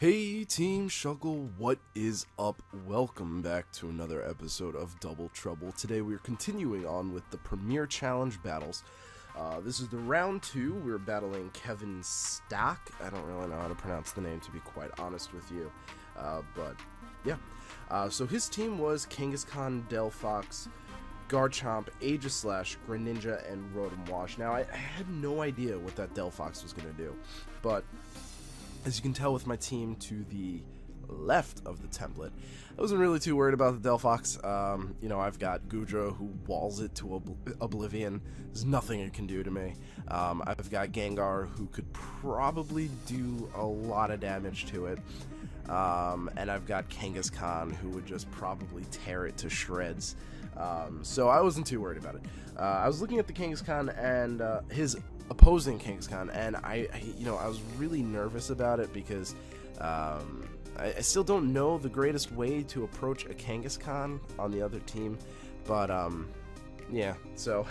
Hey Team Shuggle, what is up? Welcome back to another episode of Double Trouble. Today we're continuing on with the Premier Challenge battles. This is the round 2. We're battling Kevin Saak. I don't really know how to pronounce the name, to be quite honest with you. But yeah. So his team was Kangaskhan, Delphox, Garchomp, Aegislash, Greninja, and Rotom Wash. Now, I had no idea what that Delphox was going to do, but as you can tell with my team to the left of the template, I wasn't really too worried about the Delphox. I've got Goodra, who walls it to oblivion. There's nothing it can do to me. I've got Gengar, who could probably do a lot of damage to it. And I've got Kangaskhan, who would just probably tear it to shreds. So I wasn't too worried about it. I was looking at the Kangaskhan and his opposing Kangaskhan, and I was really nervous about it because I still don't know the greatest way to approach a Kangaskhan on the other team, but yeah, so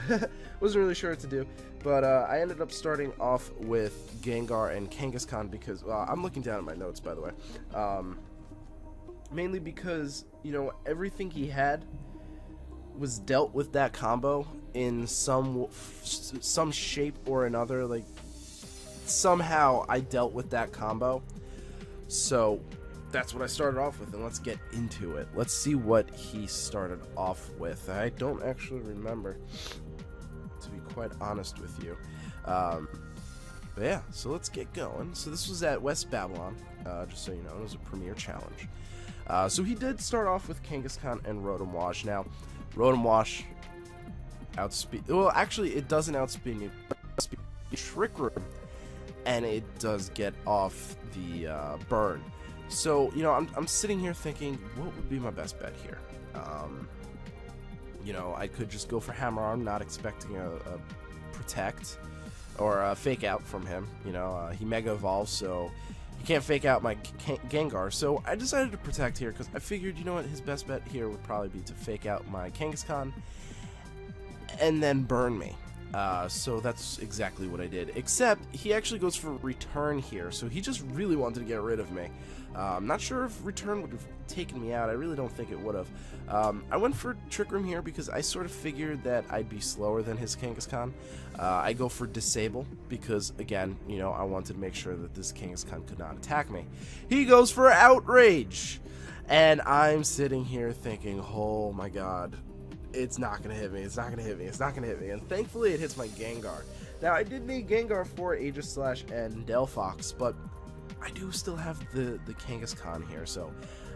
wasn't really sure what to do. But I ended up starting off with Gengar and Kangaskhan because I'm looking down at my notes, by the way, mainly because everything he had was dealt with that combo in some shape or another. Like, somehow I dealt with that combo, so that's what I started off with, and let's get into it. Let's see what he started off with. I don't actually remember, to be quite honest with you. But yeah, so let's get going. So this was at West Babylon, just so you know. It was a Premier Challenge. So he did start off with Kangaskhan and Rotom Wash. Now, Rotom Wash outspeed. Well, actually, it doesn't outspeed me. Trick Room, and it does get off the burn. So I'm sitting here thinking, what would be my best bet here? I could just go for Hammer Arm, not expecting a protect or a fake out from him. He Mega Evolves, so he can't fake out my Gengar, so I decided to protect here because I figured, his best bet here would probably be to fake out my Kangaskhan and then burn me. So that's exactly what I did, except he actually goes for Return here, so he just really wanted to get rid of me. I'm not sure if Return would have taken me out. I really don't think it would have. I went for Trick Room here because I sort of figured that I'd be slower than his Kangaskhan. I go for Disable because, again, I wanted to make sure that this Kangaskhan could not attack me. He goes for Outrage, and I'm sitting here thinking, oh my god, it's not going to hit me, it's not going to hit me, it's not going to hit me, and thankfully it hits my Gengar. Now, I did need Gengar for Aegislash and Delphox, but I do still have the Kangaskhan here, so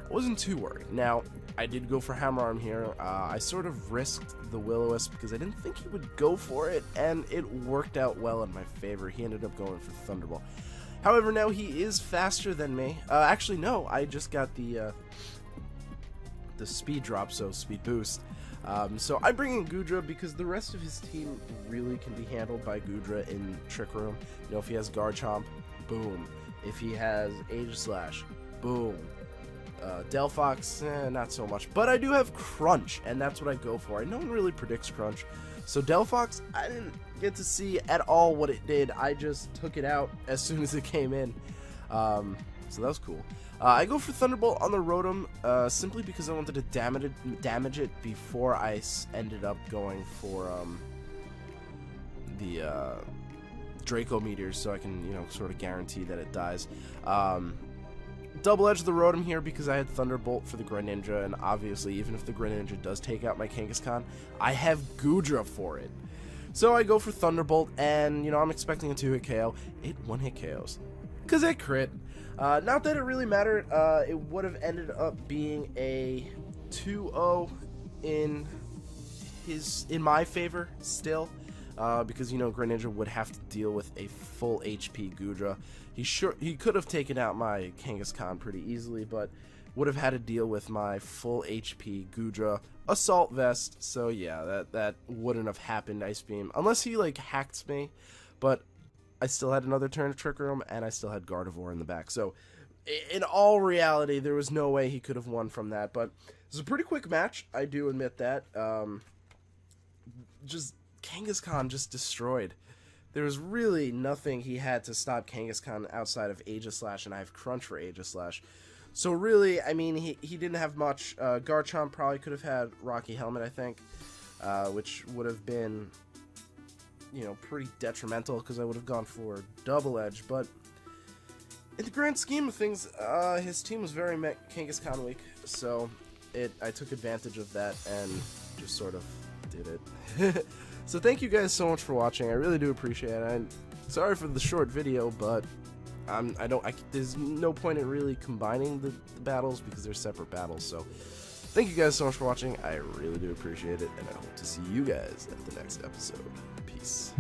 I wasn't too worried. Now, I did go for Hammer Arm here. I sort of risked the Will-O-Wisp because I didn't think he would go for it, and it worked out well in my favor. He ended up going for Thunderbolt. However, now he is faster than me. Actually, no, I just got the speed drop, so speed boost. So I bring in Goodra because the rest of his team really can be handled by Goodra in Trick Room. If he has Garchomp, boom. If he has Aegislash, boom. Delphox, not so much. But I do have Crunch, and that's what I go for. No one really predicts Crunch. So Delphox, I didn't get to see at all what it did. I just took it out as soon as it came in. So that was cool. I go for Thunderbolt on the Rotom simply because I wanted to damage it before I ended up going for the Draco Meteors, so I can sort of guarantee that it dies. Double edge the Rotom here because I had Thunderbolt for the Greninja, and obviously even if the Greninja does take out my Kangaskhan, I have Goodra for it. So I go for Thunderbolt, and I'm expecting a 2-hit KO. It 1-hit KOs because it crit. Not that it really mattered. It would have ended up being a 2-0 in my favor still, because Greninja would have to deal with a full HP Goodra. He could have taken out my Kangaskhan pretty easily, but would have had to deal with my full HP Goodra Assault Vest. So yeah, that wouldn't have happened. Ice Beam, unless he hacked me, but I still had another turn of Trick Room, and I still had Gardevoir in the back. So, in all reality, there was no way he could have won from that. But it was a pretty quick match, I do admit that. Just Kangaskhan just destroyed there was really nothing he had to stop Kangaskhan outside of Aegislash, and I have Crunch for Aegislash. So really, I mean, he didn't have much. Garchomp probably could have had Rocky Helmet, I think, which would have been, you know, pretty detrimental because I would have gone for Double Edge. But in the grand scheme of things, his team was very Kangaskhan weak, so I took advantage of that and just sort of did it. So thank you guys so much for watching. I really do appreciate it. I'm sorry for the short video, but there's no point in really combining the battles because they're separate battles. So thank you guys so much for watching. I really do appreciate it, and I hope to see you guys at the next episode. Peace.